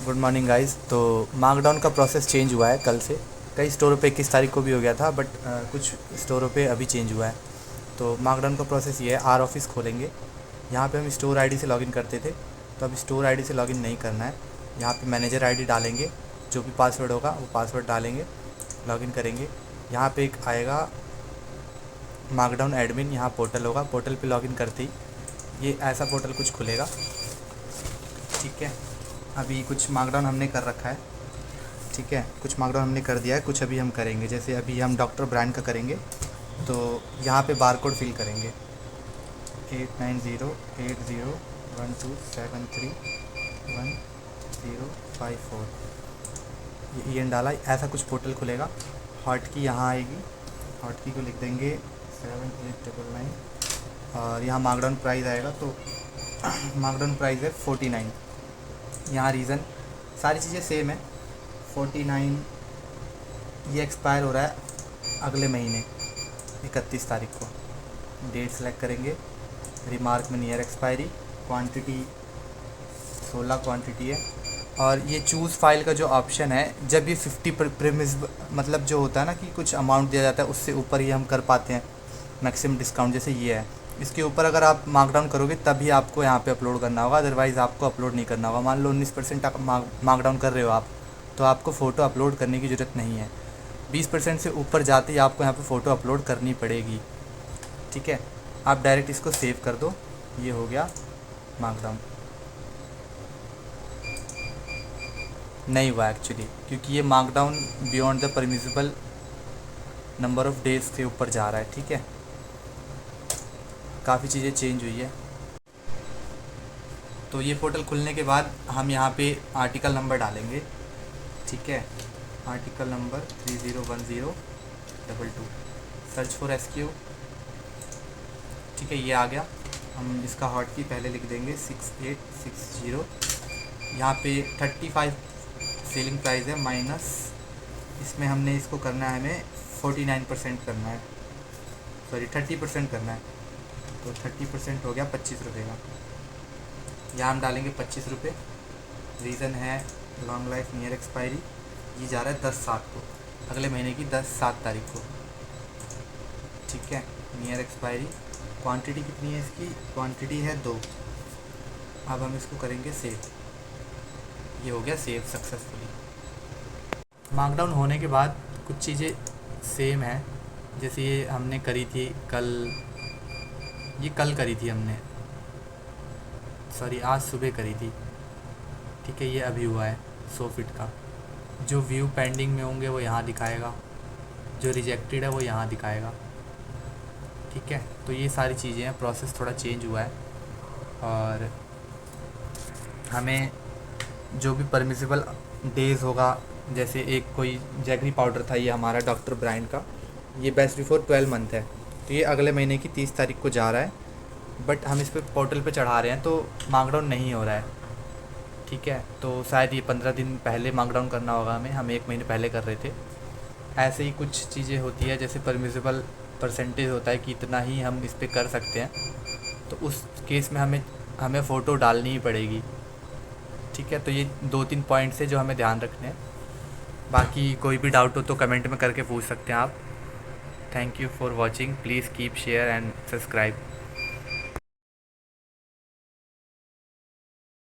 Good morning guys. तो markdown का process change हुआ है कल से। कई स्टोरों पे 21 तारीख को भी हो गया था, बट कुछ स्टोरों पे अभी चेंज हुआ है। तो मार्कडाउन का प्रोसेस ये है, आर ऑफिस खोलेंगे। यहाँ पे हम स्टोर आईडी से लॉगिन करते थे, तो अब स्टोर आईडी से लॉगिन नहीं करना है। यहाँ पे मैनेजर आईडी डालेंगे, जो भी पासवर्ड होगा वो पासवर्ड डालेंगे, लॉगिन करेंगे। यहाँ पे एक आएगा मार्कडाउन एडमिन, यहाँ पोर्टल होगा। पोर्टल पे लॉगिन करते ही ये ऐसा पोर्टल कुछ खुलेगा। ठीक है, अभी कुछ मार्कडाउन हमने कर रखा है। ठीक है, कुछ मार्कडाउन हमने कर दिया है, कुछ अभी हम करेंगे। जैसे अभी हम डॉक्टर ब्रांड का करेंगे, तो यहाँ पे बारकोड फिल करेंगे 890802731054। ये EN डाला, ऐसा कुछ पोर्टल खुलेगा। हॉट की यहाँ आएगी, हॉट की को लिख देंगे 7899 और यहाँ मार्कडाउन प्राइस आएगा। तो मार्कडाउन प्राइस है 49। यहाँ रीज़न सारी चीज़ें सेम है। 49 ये एक्सपायर हो रहा है अगले महीने 31 तारीख को। डेट सेलेक्ट करेंगे, रिमार्क में नियर एक्सपायरी, क्वांटिटी 16 क्वांटिटी है। और ये चूज़ फाइल का जो ऑप्शन है, जब ये 50 प्रीमिस मतलब जो होता है ना कि कुछ अमाउंट दिया जाता है, उससे ऊपर ही हम कर पाते हैं मैक्सिमम डिस्काउंट, जैसे ये है। इसके ऊपर अगर आप मार्कडाउन करोगे तभी आपको यहाँ पे अपलोड करना होगा, अदरवाइज़ आपको अपलोड नहीं करना होगा। मान लो 19% मार्कडाउन कर रहे हो आप, तो आपको फ़ोटो अपलोड करने की ज़रूरत नहीं है। 20% से ऊपर जाते ही आपको यहाँ पे फ़ोटो अपलोड करनी पड़ेगी। ठीक है, आप डायरेक्ट इसको सेव कर दो। ये हो गया मार्कडाउन। नहीं हुआ एक्चुअली, क्योंकि ये markdown beyond the permissible number of days के ऊपर जा रहा है। ठीक है, काफ़ी चीज़ें चेंज हुई है। तो ये पोर्टल खुलने के बाद हम यहाँ पे आर्टिकल नंबर डालेंगे। ठीक है, article number 301022, search for SQ। ठीक है, ये आ गया। हम इसका हॉट की पहले लिख देंगे 6860। यहाँ पे 35 सेलिंग प्राइस है माइनस, इसमें हमने इसको करना है, हमें 49% करना है, सॉरी 30% करना है। तो 30% हो गया 25 रुपये का। यहाँ हम डालेंगे 25 रुपये। रीज़न है लॉन्ग लाइफ नियर एक्सपायरी। ये जा रहा है 10/7 को, अगले महीने की 10/7 तारीख को। ठीक है, नियर एक्सपायरी। क्वांटिटी कितनी है इसकी? क्वांटिटी है 2। अब हम इसको करेंगे सेव। ये हो गया सेव सक्सेसफुली। मार्कडाउन होने के बाद कुछ चीज़ें सेम है, जैसे ये हमने करी थी कल, ये कल करी थी हमने, सॉरी आज सुबह करी थी। ठीक है, ये अभी हुआ है 100 फीट का। जो व्यू पेंडिंग में होंगे वो यहाँ दिखाएगा, जो रिजेक्टेड है वो यहाँ दिखाएगा। ठीक है, तो ये सारी चीज़ें हैं, प्रोसेस थोड़ा चेंज हुआ है। और हमें जो भी परमिसिबल डेज़ होगा, जैसे एक कोई जैगरी पाउडर था, ये हमारा डॉक्टर ब्रांड का, ये बेस्ट बिफोर 12 मंथ है, तो ये अगले महीने की 30 तारीख को जा रहा है। बट हम इस पर पोर्टल पे चढ़ा रहे हैं, तो मार्कडाउन नहीं हो रहा है। ठीक है, तो शायद ये 15 दिन पहले मार्कडाउन करना होगा हमें, हम 1 महीने पहले कर रहे थे। ऐसे ही कुछ चीज़ें होती है, जैसे परमिसिबल परसेंटेज होता है कि इतना ही हम इस पर कर सकते हैं, तो उस केस में हमें फ़ोटो डालनी ही पड़ेगी। ठीक है, तो ये 2-3 पॉइंट्स है जो हमें ध्यान रखने हैं। बाकी कोई भी डाउट हो तो कमेंट में करके पूछ सकते हैं आप। Thank you for watching, please keep share and subscribe.